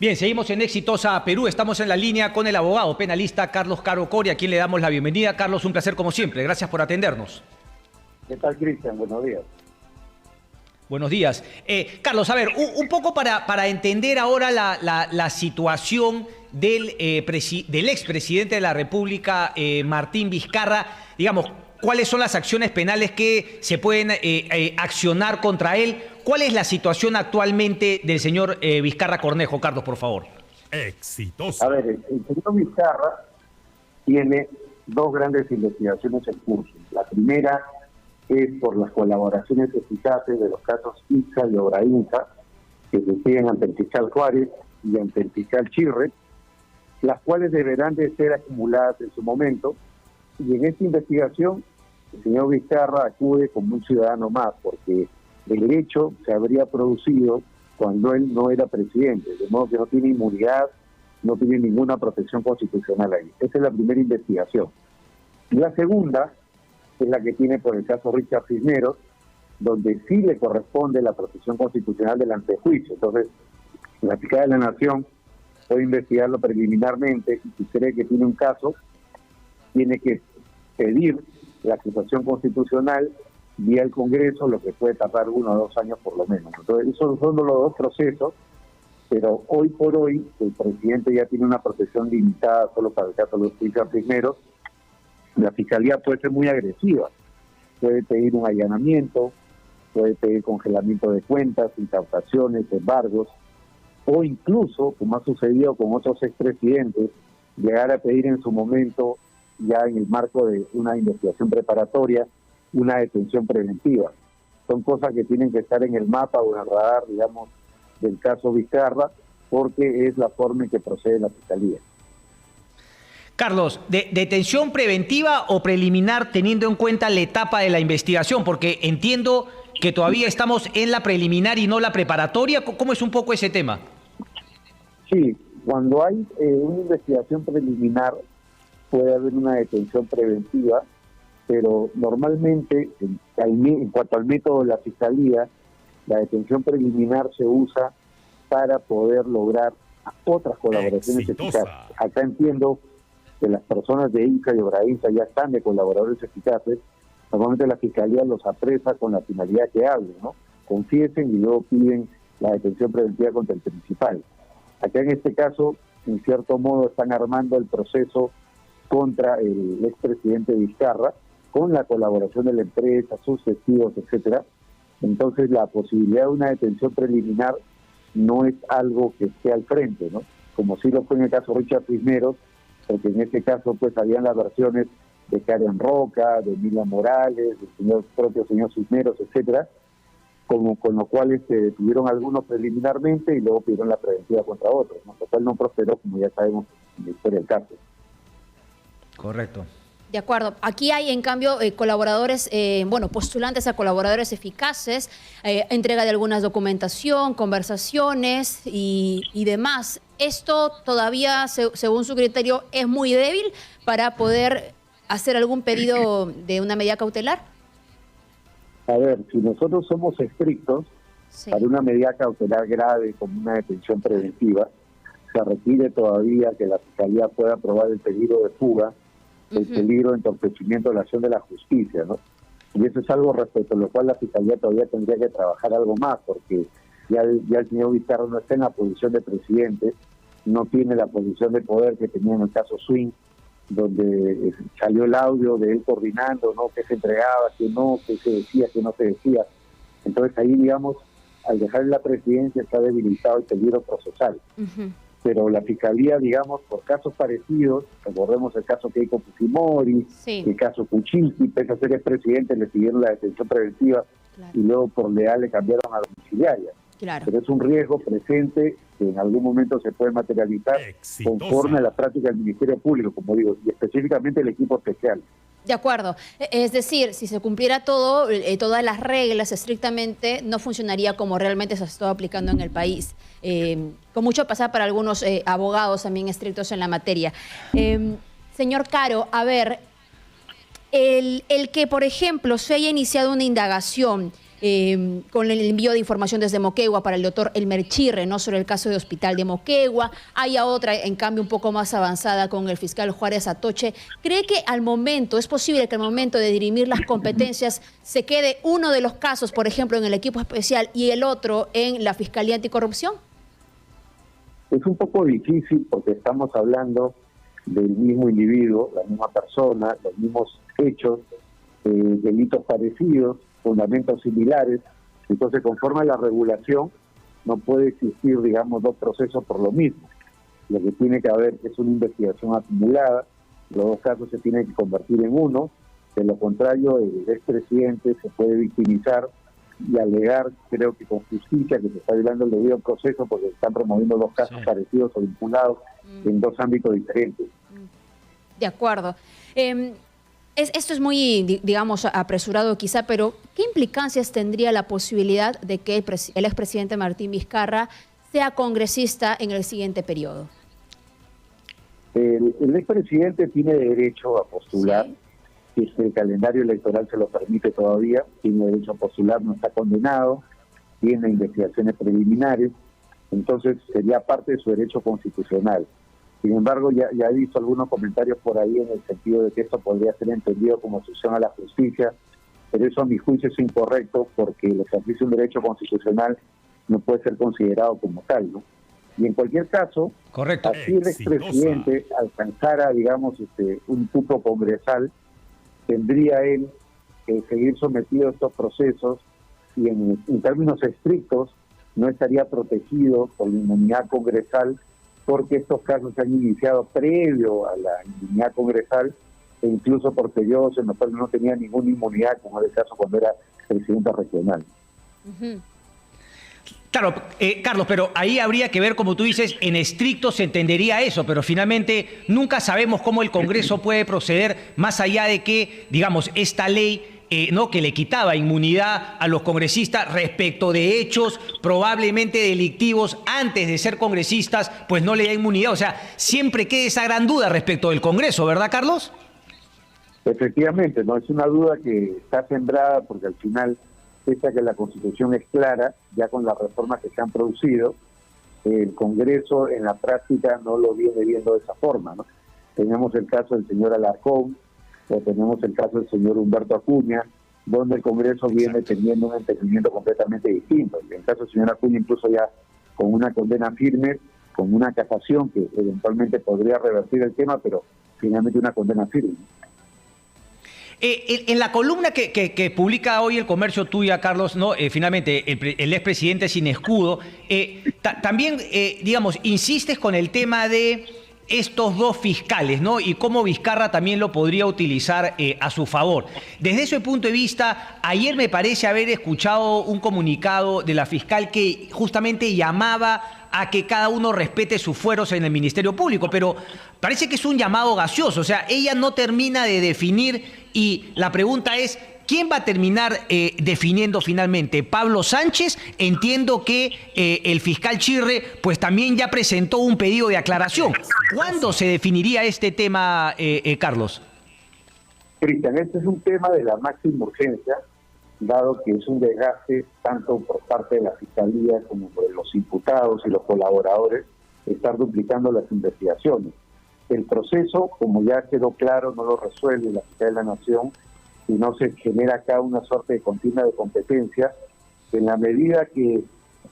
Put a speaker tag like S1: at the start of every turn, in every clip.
S1: Bien, seguimos en Exitosa Perú. Estamos en la línea con el abogado penalista Carlos Caro Coria, a quien le damos la bienvenida. Carlos, un placer como siempre. Gracias por atendernos.
S2: ¿Qué tal, Cristian? Buenos días.
S1: Buenos días. Carlos, a ver, un poco para entender ahora la situación del expresidente de la República, Martín Vizcarra, digamos, ¿cuáles son las acciones penales que se pueden accionar contra él? ¿Cuál es la situación actualmente del señor Vizcarra Cornejo? Carlos, por favor.
S3: Exitosa.
S2: A ver, el señor Vizcarra tiene dos grandes investigaciones en curso. La primera es por las colaboraciones eficaces de los casos Ixa y Obrainsa, que se siguen ante el fiscal Juárez y ante el fiscal Chirre, las cuales deberán de ser acumuladas en su momento. Y en esta investigación, el señor Vizcarra acude como un ciudadano más, porque el hecho se habría producido cuando él no era presidente, de modo que no tiene inmunidad, no tiene ninguna protección constitucional ahí. Esa es la primera investigación. Y la segunda es la que tiene por el caso Richard Cisneros, donde sí le corresponde la protección constitucional del antejuicio. Entonces, la Fiscalía de la Nación puede investigarlo preliminarmente y si cree que tiene un caso, tiene que pedir la acusación constitucional vía el Congreso, lo que puede tardar 1 o 2 años por lo menos. Entonces, esos son los dos procesos, pero hoy por hoy el presidente ya tiene una protección limitada solo para el caso de los Richard Cisneros. La Fiscalía puede ser muy agresiva, puede pedir un allanamiento, puede pedir congelamiento de cuentas, incautaciones, embargos, o incluso, como ha sucedido con otros expresidentes, llegar a pedir en su momento, ya en el marco de una investigación preparatoria, una detención preventiva. Son cosas que tienen que estar en el mapa o en el radar, digamos, del caso Vizcarra, porque es la forma en que procede la Fiscalía.
S1: Carlos, ¿detención preventiva o preliminar teniendo en cuenta la etapa de la investigación? Porque entiendo que todavía estamos en la preliminar y no la preparatoria. ¿Cómo es un poco ese tema?
S2: Sí, cuando hay una investigación preliminar puede haber una detención preventiva, pero normalmente, en cuanto al método de la Fiscalía, la detención preliminar se usa para poder lograr otras colaboraciones eficaces. Acá entiendo que las personas de Ixa y Obrainsa ya están de colaboradores eficaces. Normalmente la Fiscalía los apresa con la finalidad que hablen, ¿no? Confiesen y luego piden la detención preventiva contra el principal. Acá en este caso, en cierto modo, están armando el proceso contra el expresidente Vizcarra, con la colaboración de la empresa, sus testigos, etcétera. Entonces la posibilidad de una detención preliminar no es algo que esté al frente, ¿no? Como sí lo fue en el caso Richard Cisneros, porque en este caso pues habían las versiones de Karen Roca, de Emilia Morales, del propio señor Cisneros, etcétera, con lo cual detuvieron algunos preliminarmente y luego pidieron la preventiva contra otros, ¿no? Lo cual no prosperó, como ya sabemos en la historia del caso.
S1: Correcto.
S4: De acuerdo. Aquí hay, en cambio, colaboradores, postulantes a colaboradores eficaces, entrega de algunas documentación, conversaciones y demás. ¿Esto todavía, según su criterio, es muy débil para poder hacer algún pedido de una medida cautelar?
S2: A ver, si nosotros somos estrictos, sí, para una medida cautelar grave como una detención preventiva, se requiere todavía que la Fiscalía pueda aprobar el peligro de fuga, el peligro de entorpecimiento de la acción de la justicia, ¿no? Y eso es algo respecto a lo cual la Fiscalía todavía tendría que trabajar algo más, porque ya el señor Vizcarra no está en la posición de presidente, no tiene la posición de poder que tenía en el caso Swing, donde salió el audio de él coordinando, ¿no? Qué se entregaba, qué no, qué se decía, qué no se decía. Entonces ahí, digamos, al dejar la presidencia está debilitado el peligro procesal. Pero la Fiscalía, digamos, por casos parecidos, recordemos el caso Keiko Fujimori, sí, el caso Kuczynski, pese a ser expresidente, le pidieron la detención preventiva, claro, y luego por leal le cambiaron a domiciliaria. Claro. Pero es un riesgo presente que en algún momento se puede materializar conforme a la práctica del Ministerio Público, como digo, y específicamente el equipo especial.
S4: De acuerdo. Es decir, si se cumpliera todo, todas las reglas estrictamente, no funcionaría como realmente se está aplicando en el país. Con mucho pasar para algunos abogados también estrictos en la materia. Señor Caro, a ver, el que, por ejemplo, se haya iniciado una indagación con el envío de información desde Moquegua para el doctor Elmer Chirre, ¿no?, sobre el caso de Hospital de Moquegua. Hay otra, en cambio, un poco más avanzada con el fiscal Juárez Atoche. ¿Cree que es posible que al momento de dirimir las competencias se quede uno de los casos, por ejemplo, en el equipo especial y el otro en la Fiscalía Anticorrupción?
S2: Es un poco difícil porque estamos hablando del mismo individuo, la misma persona, los mismos hechos, delitos parecidos, fundamentos similares. Entonces, conforme a la regulación, no puede existir, digamos, dos procesos por lo mismo. Lo que tiene que haber es una investigación acumulada, los dos casos se tienen que convertir en uno, de lo contrario, el expresidente se puede victimizar y alegar, creo que con justicia, que se está violando el debido proceso porque se están promoviendo dos casos parecidos o vinculados en dos ámbitos diferentes.
S4: De acuerdo. Esto es muy, digamos, apresurado quizá, pero ¿qué implicancias tendría la posibilidad de que el expresidente Martín Vizcarra sea congresista en el siguiente periodo?
S2: El expresidente tiene derecho a postular.
S4: Sí.
S2: Si el calendario electoral se lo permite todavía, tiene derecho a postular, no está condenado, tiene investigaciones preliminares, entonces sería parte de su derecho constitucional. Sin embargo, ya he visto algunos comentarios por ahí en el sentido de que esto podría ser entendido como obstrucción a la justicia, pero eso a mi juicio es incorrecto porque el ejercicio de un derecho constitucional no puede ser considerado como tal, ¿no? Y en cualquier caso,
S1: correcto,
S2: así el expresidente alcanzara, digamos, un cupo congresal, tendría él que seguir sometido a estos procesos y en términos estrictos no estaría protegido por la inmunidad congresal porque estos casos se han iniciado previo a la inmunidad congresal e incluso por periodos en los cuales no tenía ninguna inmunidad, como era el caso cuando era presidente regional.
S1: Claro, Carlos, pero ahí habría que ver, como tú dices, en estricto se entendería eso, pero finalmente nunca sabemos cómo el Congreso puede proceder más allá de que, digamos, esta ley ¿no?, que le quitaba inmunidad a los congresistas respecto de hechos probablemente delictivos antes de ser congresistas, pues no le da inmunidad. O sea, siempre queda esa gran duda respecto del Congreso, ¿verdad, Carlos?
S2: Efectivamente, no es una duda que está sembrada porque al final, pese a que la Constitución es clara, ya con las reformas que se han producido, el Congreso en la práctica no lo viene viendo de esa forma, ¿no? Tenemos el caso del señor Alarcón, o tenemos el caso del señor Humberto Acuña, donde el Congreso viene teniendo un entendimiento completamente distinto. En el caso del señor Acuña, incluso ya con una condena firme, con una casación que eventualmente podría revertir el tema, pero finalmente una condena firme.
S1: En la columna que publica hoy El Comercio tuya, Carlos, ¿no? Finalmente el expresidente sin escudo, también, digamos, insistes con el tema de estos dos fiscales, ¿no? Y cómo Vizcarra también lo podría utilizar a su favor. Desde ese punto de vista, ayer me parece haber escuchado un comunicado de la fiscal que justamente llamaba a que cada uno respete sus fueros en el Ministerio Público, pero parece que es un llamado gaseoso, o sea, ella no termina de definir y la pregunta es, ¿quién va a terminar definiendo finalmente? ¿Pablo Sánchez? Entiendo que el fiscal Chirre pues también ya presentó un pedido de aclaración. ¿Cuándo se definiría este tema, Carlos?
S2: Cristian, este es un tema de la máxima urgencia, dado que es un desgaste tanto por parte de la Fiscalía como por los imputados y los colaboradores, estar duplicando las investigaciones. El proceso, como ya quedó claro, no lo resuelve la Fiscalía de la Nación, y no se genera acá una suerte de continua de competencia. En la medida que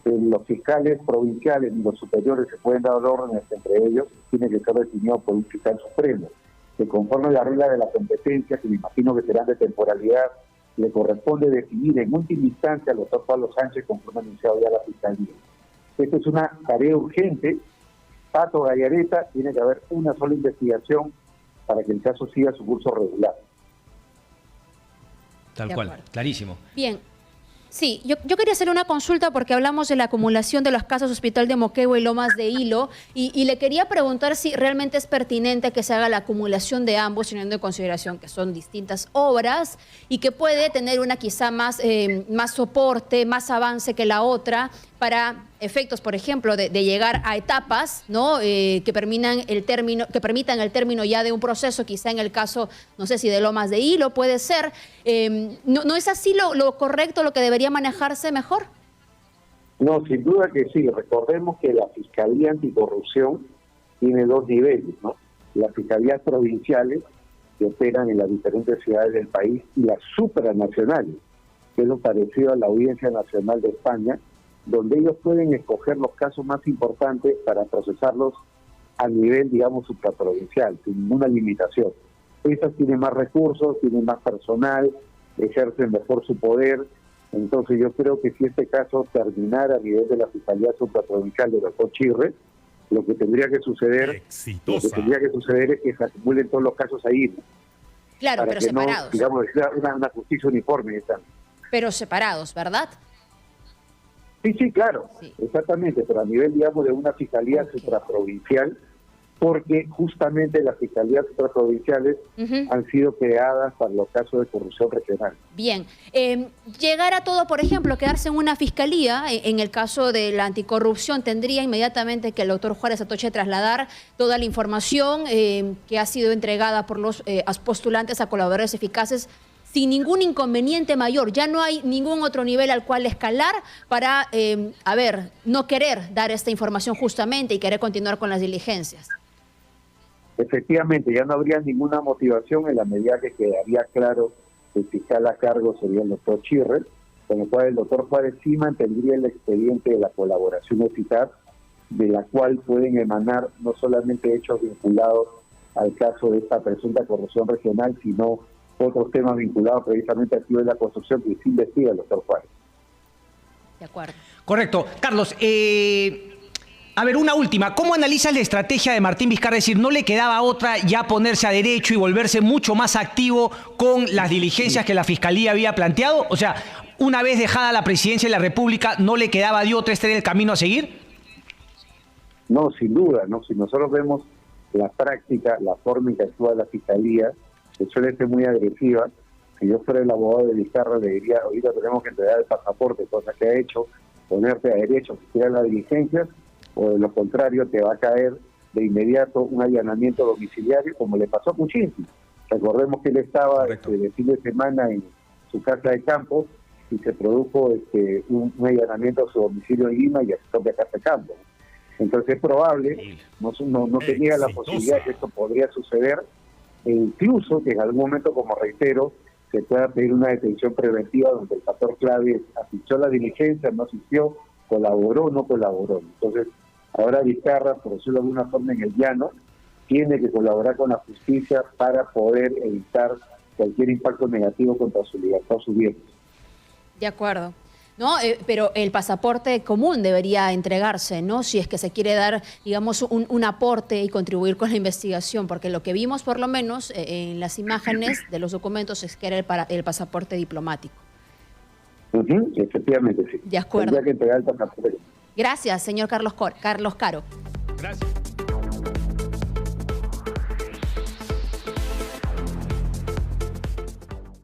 S2: los fiscales provinciales y los superiores se pueden dar órdenes entre ellos, tiene que ser definido por un fiscal supremo, que conforme a la regla de la competencia, que me imagino que serán de temporalidad, le corresponde definir en última instancia al doctor Pablo Sánchez, conforme anunciado ya la Fiscalía. Esta es una tarea urgente. Pato Gallareta, tiene que haber una sola investigación para que el caso siga su curso regular.
S1: Tal cual, clarísimo.
S4: Bien. Sí, yo quería hacer una consulta porque hablamos de la acumulación de los casos Hospital de Moquegua y Lomas de Hilo y le quería preguntar si realmente es pertinente que se haga la acumulación de ambos, teniendo en consideración que son distintas obras y que puede tener una quizá más soporte, más avance que la otra para efectos, por ejemplo, de llegar a etapas, ¿no? Que permitan el término ya de un proceso, quizá en el caso, no sé si de Lomas de Hilo puede ser. ¿No es así lo correcto, lo que debería manejarse mejor?
S2: No, sin duda que sí. Recordemos que la Fiscalía Anticorrupción tiene dos niveles, ¿no? Las fiscalías provinciales, que operan en las diferentes ciudades del país, y las supranacionales, que es lo parecido a la Audiencia Nacional de España, donde ellos pueden escoger los casos más importantes para procesarlos a nivel, digamos, supraprovincial, sin ninguna limitación. Esas tienen más recursos, tienen más personal, ejercen mejor su poder. Entonces yo creo que si este caso terminara a nivel de la Fiscalía Supraprovincial de Doctor Chirre, lo que tendría que suceder es que se acumulen todos los casos ahí, ¿no?
S4: Claro, pero separados.
S2: No, digamos, sea una justicia uniforme.
S4: Pero separados, ¿verdad?
S2: Sí, claro, sí. Exactamente, pero a nivel, digamos, de una fiscalía supraprovincial, porque justamente las fiscalías supraprovinciales han sido creadas para los casos de corrupción regional.
S4: Bien, llegar a todo, por ejemplo, quedarse en una fiscalía, en el caso de la anticorrupción, tendría inmediatamente que el doctor Juárez Atoche trasladar toda la información que ha sido entregada por los postulantes a colaboradores eficaces sin ningún inconveniente mayor. Ya no hay ningún otro nivel al cual escalar para, no querer dar esta información justamente y querer continuar con las diligencias.
S2: Efectivamente, ya no habría ninguna motivación en la medida que quedaría claro que el fiscal a cargo sería el doctor Chirre, con lo cual el doctor Juárez sí mantendría el expediente de la colaboración eficaz, de la cual pueden emanar no solamente hechos vinculados al caso de esta presunta corrupción regional, sino otros temas vinculados precisamente al de la construcción que sí investiga el doctor Juárez.
S4: De acuerdo.
S1: Correcto. Carlos, a ver, una última. ¿Cómo analizas la estrategia de Martín Vizcarra? Es decir, ¿no le quedaba otra ya ponerse a derecho y volverse mucho más activo con las diligencias que la Fiscalía había planteado? O sea, una vez dejada la presidencia de la República, ¿no le quedaba de otra? ¿Este era el camino a seguir?
S2: No, sin duda, ¿no? Si nosotros vemos la práctica, la forma en que actúa la Fiscalía, que suele ser muy agresiva. Si yo fuera el abogado de Vizcarra, le diría, ahorita tenemos que entregar el pasaporte, cosa que ha hecho, ponerte a derecho, tirar las diligencias, o de lo contrario te va a caer de inmediato un allanamiento domiciliario, como le pasó a Kuczynski. Recordemos que él estaba de fin de semana en su casa de campo y se produjo un allanamiento a su domicilio en Lima y a su propia casa de campo. Entonces es probable, no tenía la posibilidad de que esto podría suceder, e incluso que en algún momento, como reitero, se pueda pedir una detención preventiva donde el factor clave asistió a la diligencia, no asistió, colaboró, no colaboró. Entonces, ahora Vizcarra, por decirlo de alguna forma en el llano, tiene que colaborar con la justicia para poder evitar cualquier impacto negativo contra su libertad o su bien.
S4: De acuerdo. ¿No? Pero el pasaporte común debería entregarse, ¿no? Si es que se quiere dar, digamos, un aporte y contribuir con la investigación, porque lo que vimos, por lo menos, en las imágenes de los documentos es que era el pasaporte diplomático.
S2: Efectivamente, sí.
S4: De acuerdo.
S2: Tendría que entregar el pasaporte.
S4: Gracias, señor Carlos Caro.
S1: Gracias.